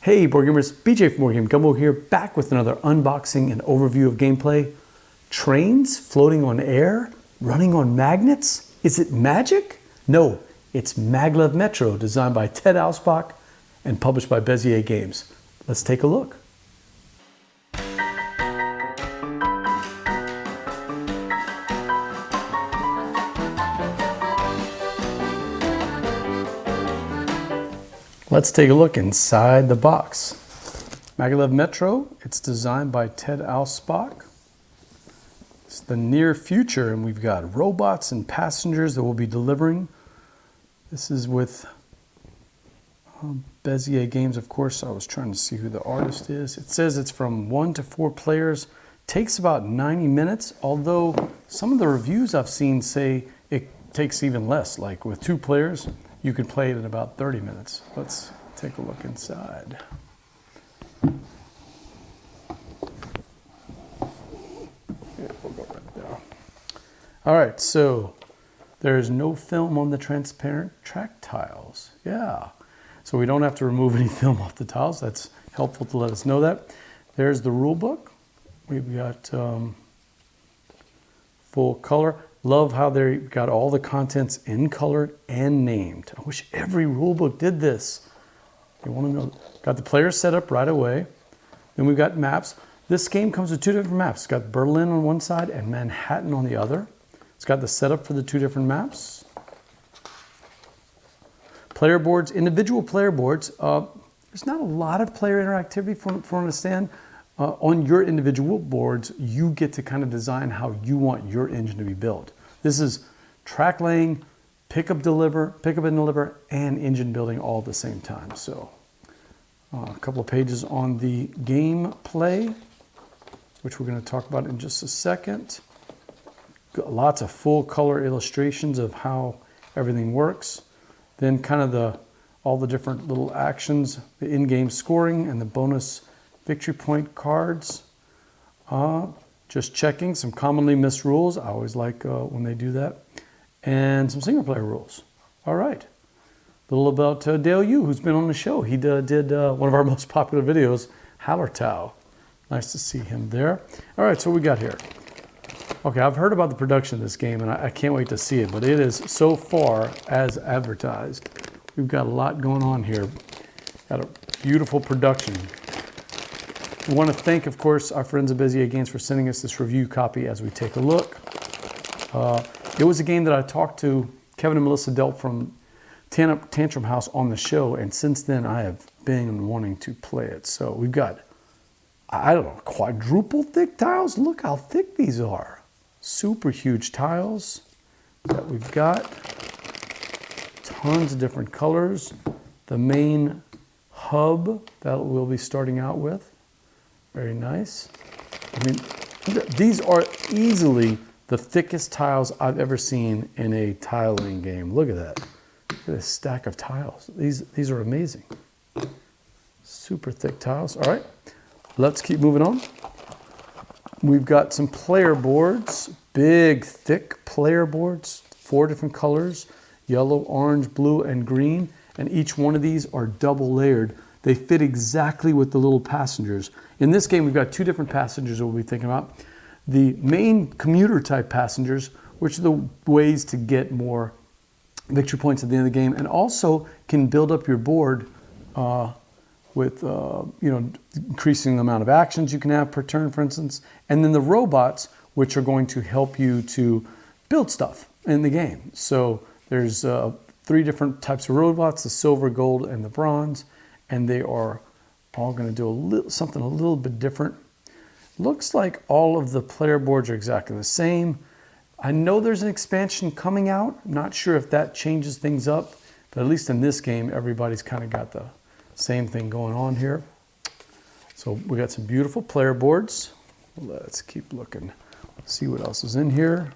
Hey board gamers, BJ from Game Gumbo here, back with another unboxing and overview of gameplay. Trains floating on air, running on magnets? Is it magic? No, it's Maglev Metro, designed by Ted Alspach and published by Bezier Games. Let's take a look. Let's take a look inside the box. Maglev Metro, it's designed by Ted Alspach. It's the near future, and we've got robots and passengers that we'll be delivering. This is with Bezier Games, of course. I was trying to see who the artist is. It says it's from 1 to 4 players. Takes about 90 minutes, although some of the reviews I've seen say it takes even less. Like with 2 players, you can play it in about 30 minutes. Let's take a look inside. Yeah, we'll go right there. All right, so there's no film on the transparent track tiles. Yeah, so we don't have to remove any film off the tiles. That's helpful to let us know that. There's the rule book. We've got full color. Love how they got all the contents in color and named. I wish every rulebook did this. You want to know, got the players set up right away. Then we've got maps. This game comes with 2 different maps. It's got Berlin on one side and Manhattan on the other. It's got the setup for the 2 different maps. Player boards, individual player boards. There's not a lot of player interactivity from what I understand. On your individual boards, you get to kind of design how you want your engine to be built. This is track laying, pick up and deliver, and engine building all at the same time. So a couple of pages on the gameplay, which we're going to talk about in just a second. Got lots of full color illustrations of how everything works. Then kind of all the different little actions, the in-game scoring and the bonus victory point cards. Just checking some commonly missed rules. I always like when they do that. And some single player rules. All right. A little about Dale Yu, who's been on the show. He did one of our most popular videos, Hallertau. Nice to see him there. All right, so what we got here. Okay, I've heard about the production of this game, and I can't wait to see it, but it is so far as advertised. We've got a lot going on here. Got a beautiful production. We want to thank, of course, our friends at Bezier Games for sending us this review copy as we take a look. It was a game that I talked to Kevin and Melissa Delp from Tantrum House on the show, and since then I have been wanting to play it. So we've got, I don't know, quadruple thick tiles. Look how thick these are. Super huge tiles that we've got. Tons of different colors. The main hub that we'll be starting out with. Very nice. I mean, these are easily the thickest tiles I've ever seen in a tiling game. Look at that. Look at this stack of tiles. These are amazing. Super thick tiles. All right, let's keep moving on. We've got some player boards, big, thick player boards, 4 different colors, yellow, orange, blue, and green. And each one of these are double layered. They fit exactly with the little passengers. In this game, we've got 2 different passengers that we'll be thinking about. The main commuter type passengers, which are the ways to get more victory points at the end of the game, and also can build up your board with increasing the amount of actions you can have per turn, for instance. And then the robots, which are going to help you to build stuff in the game. So there's 3 different types of robots, the silver, gold, and the bronze. And they are all going to do something a little bit different. Looks like all of the player boards are exactly the same. I know there's an expansion coming out. I'm not sure if that changes things up, but at least in this game, everybody's kind of got the same thing going on here. So we got some beautiful player boards. Let's keep looking. See what else is in here.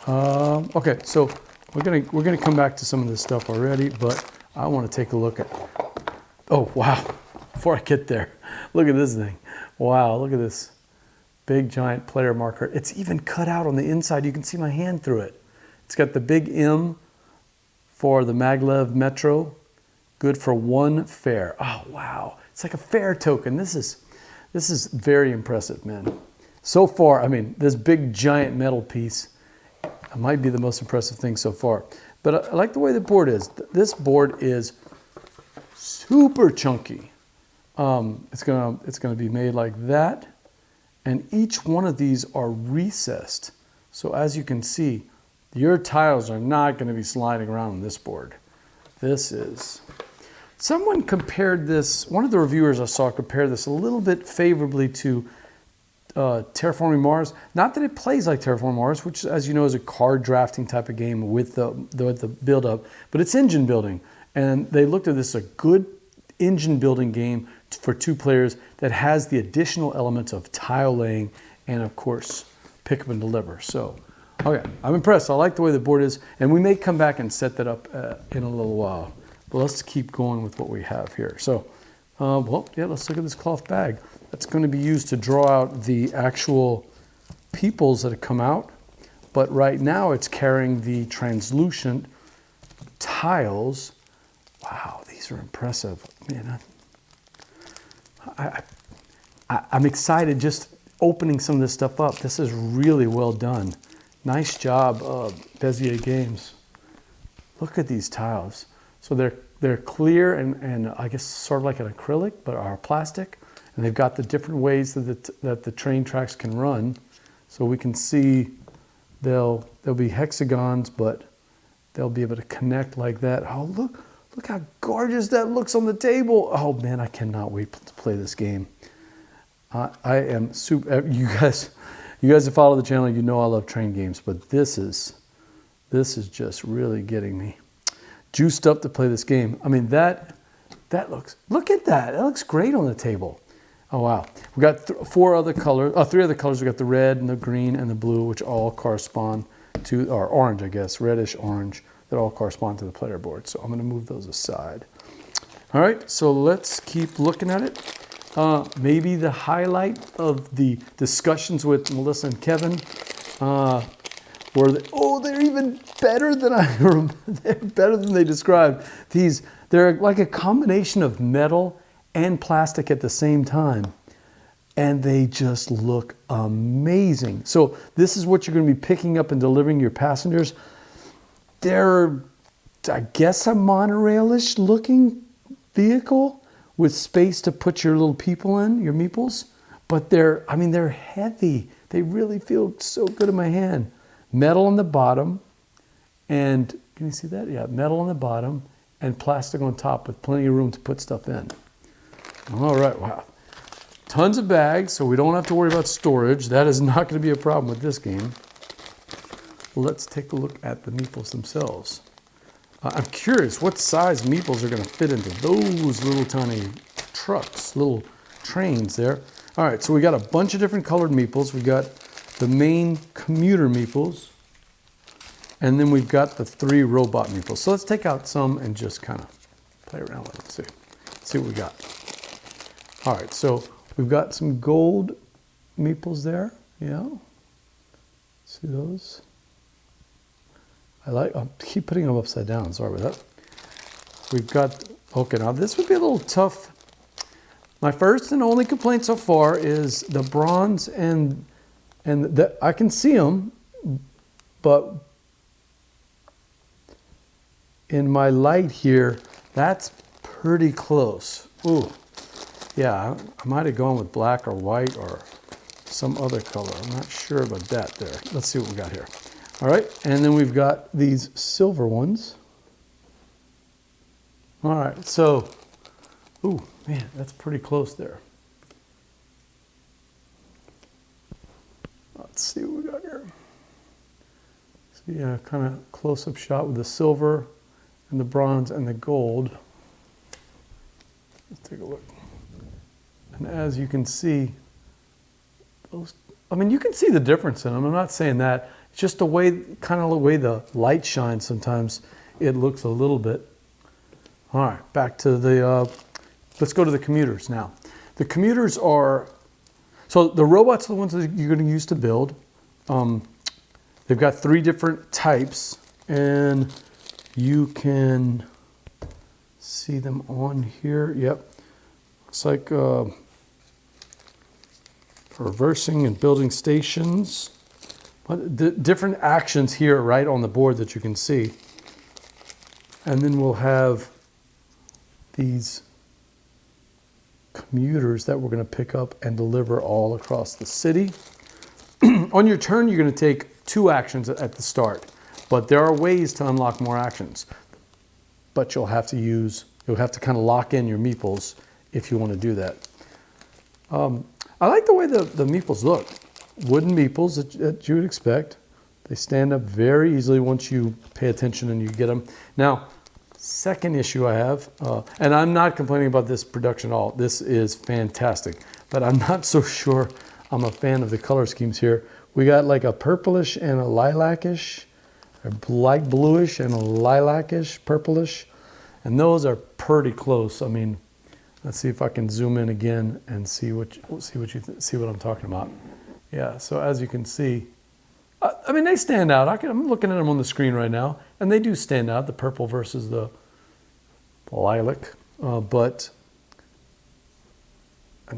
Okay, so we're gonna come back to some of this stuff already, but I want to take a look at. Oh, wow. Before I get there, look at this thing. Wow, look at this big giant player marker. It's even cut out on the inside. You can see my hand through it. It's got the big M for the Maglev Metro Good for one fair. Oh, wow. It's like a fair token. This is very impressive, man. So far, I mean, this big giant metal piece might be the most impressive thing so far. But I like the way the board is. This board is super chunky. It's gonna be made like that. And each one of these are recessed. So as you can see, your tiles are not gonna be sliding around on this board. This is, someone compared this, one of the reviewers I saw compared this a little bit favorably to Terraforming Mars. Not that it plays like Terraforming Mars, which as you know is a card drafting type of game with the build up, but it's engine building. And they looked at this as a good engine building game for 2 players that has the additional elements of tile laying and of course pick up and deliver. So, okay, I'm impressed. I like the way the board is, and we may come back and set that up in a little while. But let's keep going with what we have here. So, well, yeah, let's look at this cloth bag. That's going to be used to draw out the actual peoples that have come out. But right now it's carrying the translucent tiles. Wow, these are impressive. Man, I'm excited just opening some of this stuff up. This is really well done. Nice job, Bezier Games. Look at these tiles. So they're clear and I guess sort of like an acrylic, but are plastic. And they've got the different ways that the train tracks can run. So we can see they'll be hexagons, but they'll be able to connect like that. Oh, look how gorgeous that looks on the table. Oh man, I cannot wait to play this game. I am super, you guys that follow the channel, you know I love train games, but this is just really getting me juiced up to play this game. I mean, that looks, look at that. That looks great on the table. Oh, wow. We got 3 other colors. We got the red and the green and the blue, which all correspond to, or orange, I guess, reddish orange, that all correspond to the player board. So I'm going to move those aside. All right, so let's keep looking at it. Maybe the highlight of the discussions with Melissa and Kevin they're even better than they're better than they described. They're like a combination of metal and plastic at the same time. And they just look amazing. So this is what you're going to be picking up and delivering your passengers. They're, I guess, a monorail-ish looking vehicle with space to put your little people in, your meeples. But they're heavy. They really feel so good in my hand. Metal on the bottom, and can you see that? Yeah, metal on the bottom and plastic on top with plenty of room to put stuff in. All right, wow. Tons of bags, so we don't have to worry about storage. That is not going to be a problem with this game. Let's take a look at the meeples themselves. I'm curious what size meeples are going to fit into those little tiny trucks, little trains there. All right, so we got a bunch of different colored meeples. We got the main commuter meeples, and then we've got the 3 robot meeples. So let's take out some and just kind of play around with it. See what we got. All right, so we've got some gold meeples there. Yeah, see those? I'll keep putting them upside down. Sorry about that. We've got, okay, now this would be a little tough. My first and only complaint so far is the bronze and I can see them, but in my light here, that's pretty close. Ooh, yeah, I might have gone with black or white or some other color. I'm not sure about that there. Let's see what we got here. All right, and then we've got these silver ones. All right, so, ooh, man, that's pretty close there. Let's see what we got here. So yeah, kind of close-up shot with the silver and the bronze and the gold. Let's take a look. And as you can see, those, I mean, you can see the difference in them. I'm not saying that. It's just the way, kind of the way the light shines sometimes, it looks a little bit. All right, back to the, let's go to the commuters now. The commuters are, so the robots are the ones that you're going to use to build. They've got 3 different types, and you can see them on here. Yep. Looks like reversing and building stations. But the different actions here right on the board that you can see. And then we'll have these commuters that we're going to pick up and deliver all across the city. On your turn, you're going to take 2 actions at the start, but there are ways to unlock more actions. But you'll have to kind of lock in your meeples if you want to do that. I like the way the meeples look. Wooden meeples that you would expect. They stand up very easily once you pay attention and you get them. Now, second issue I have, and I'm not complaining about this production at all. This is fantastic, but I'm not so sure I'm a fan of the color schemes here. We got like a purplish and a lilacish, a light bluish and a lilacish, purplish, and those are pretty close. I mean, let's see if I can zoom in again and see what I'm talking about. Yeah, so as you can see, I mean, they stand out. I'm looking at them on the screen right now, and they do stand out, the purple versus the lilac. But I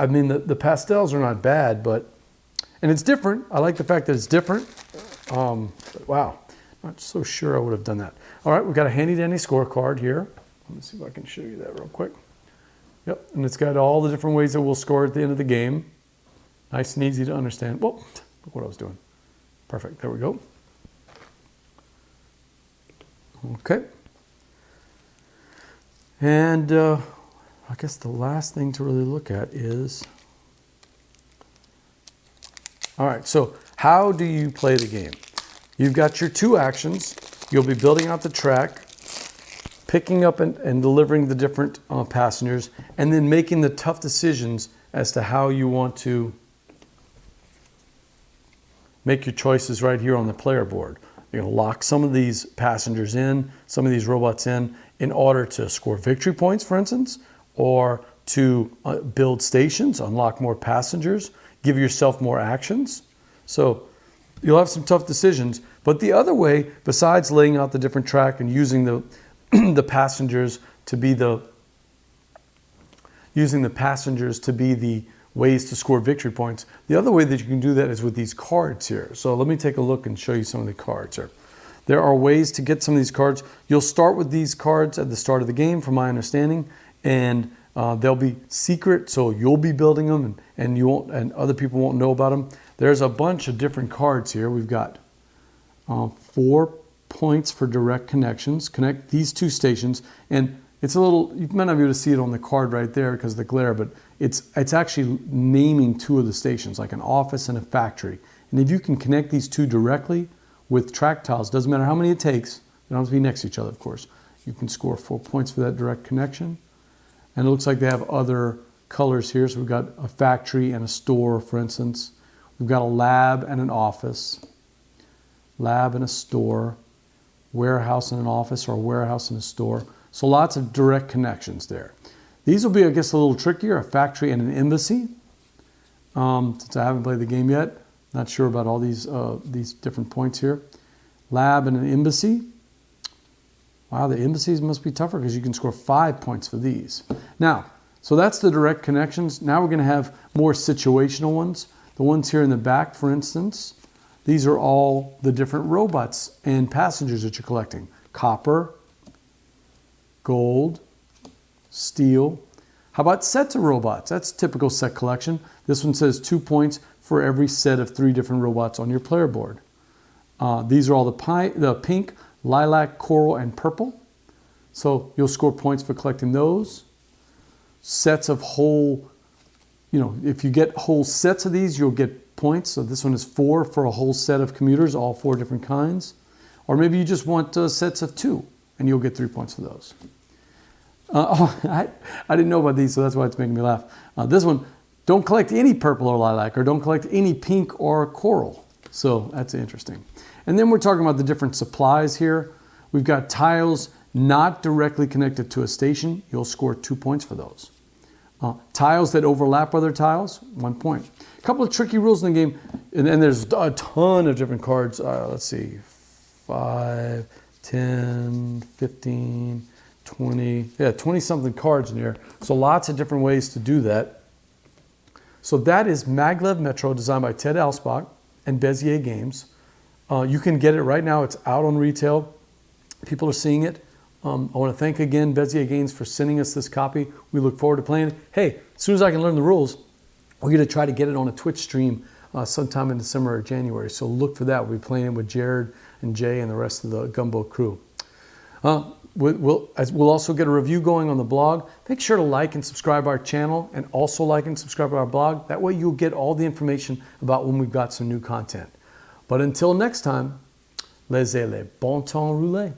mean, the pastels are not bad, and it's different. I like the fact that it's different. But wow, not so sure I would have done that. All right, we've got a handy-dandy scorecard here. Let me see if I can show you that real quick. Yep, and it's got all the different ways that we'll score at the end of the game. Nice and easy to understand. Whoa, look what I was doing. Perfect, there we go. Okay. And I guess the last thing to really look at is, all right, so how do you play the game? You've got your 2 actions. You'll be building out the track, picking up and delivering the different passengers, and then making the tough decisions as to how you want to make your choices right here on the player board. You're going to lock some of these passengers in, some of these robots in order to score victory points, for instance, or to build stations, unlock more passengers, give yourself more actions. So you'll have some tough decisions. But the other way, besides laying out the different track and using the the passengers to be the ways to score victory points. The other way that you can do that is with these cards here. So let me take a look and show you some of the cards here. There are ways to get some of these cards. You'll start with these cards at the start of the game, from my understanding, and they'll be secret, so you'll be building them, and you won't, and other people won't know about them. There's a bunch of different cards here. We've got 4 points for direct connections. Connect these 2 stations, and it's a little, you might not be able to see it on the card right there because of the glare, but it's actually naming 2 of the stations, like an office and a factory. And if you can connect these 2 directly with track tiles, doesn't matter how many it takes, they don't have to be next to each other, of course. You can score 4 points for that direct connection. And it looks like they have other colors here. So we've got a factory and a store, for instance. We've got a lab and an office, lab and a store, warehouse and an office, or a warehouse and a store. So lots of direct connections there. These will be, I guess, a little trickier, a factory and an embassy. Since I haven't played the game yet, not sure about all these different points here. Lab and an embassy. Wow, the embassies must be tougher because you can score 5 points for these. Now, so that's the direct connections. Now we're going to have more situational ones. The ones here in the back, for instance, these are all the different robots and passengers that you're collecting. Copper, gold, steel. How about sets of robots? That's typical set collection. This one says 2 points for every set of 3 different robots on your player board. These are all the pink, lilac, coral, and purple. So you'll score points for collecting those. Sets of whole, if you get whole sets of these, you'll get points. So this one is 4 for a whole set of commuters, all 4 different kinds. Or maybe you just want sets of 2, and you'll get 3 points for those. I didn't know about these, so that's why it's making me laugh. This one, don't collect any purple or lilac, or don't collect any pink or coral. So that's interesting. And then we're talking about the different supplies here. We've got tiles not directly connected to a station. You'll score 2 points for those. Tiles that overlap other tiles, 1 point. A couple of tricky rules in the game, and there's a ton of different cards. Let's see, 5, 10, 15, 20, yeah, 20 something cards in here. So lots of different ways to do that. So that is Maglev Metro, designed by Ted Alspach and Bezier Games. You can get it right now. It's out on retail. People are seeing it. I want to thank again Bezier Games for sending us this copy. We look forward to playing it. Hey, as soon as I can learn the rules, we're going to try to get it on a Twitch stream sometime in December or January. So look for that. We'll be playing it with Jared and Jay and the rest of the Gumbo crew. We'll also get a review going on the blog. Make sure to like and subscribe our channel, and also like and subscribe to our blog. That way you'll get all the information about when we've got some new content. But until next time, laissez le bon temps rouler.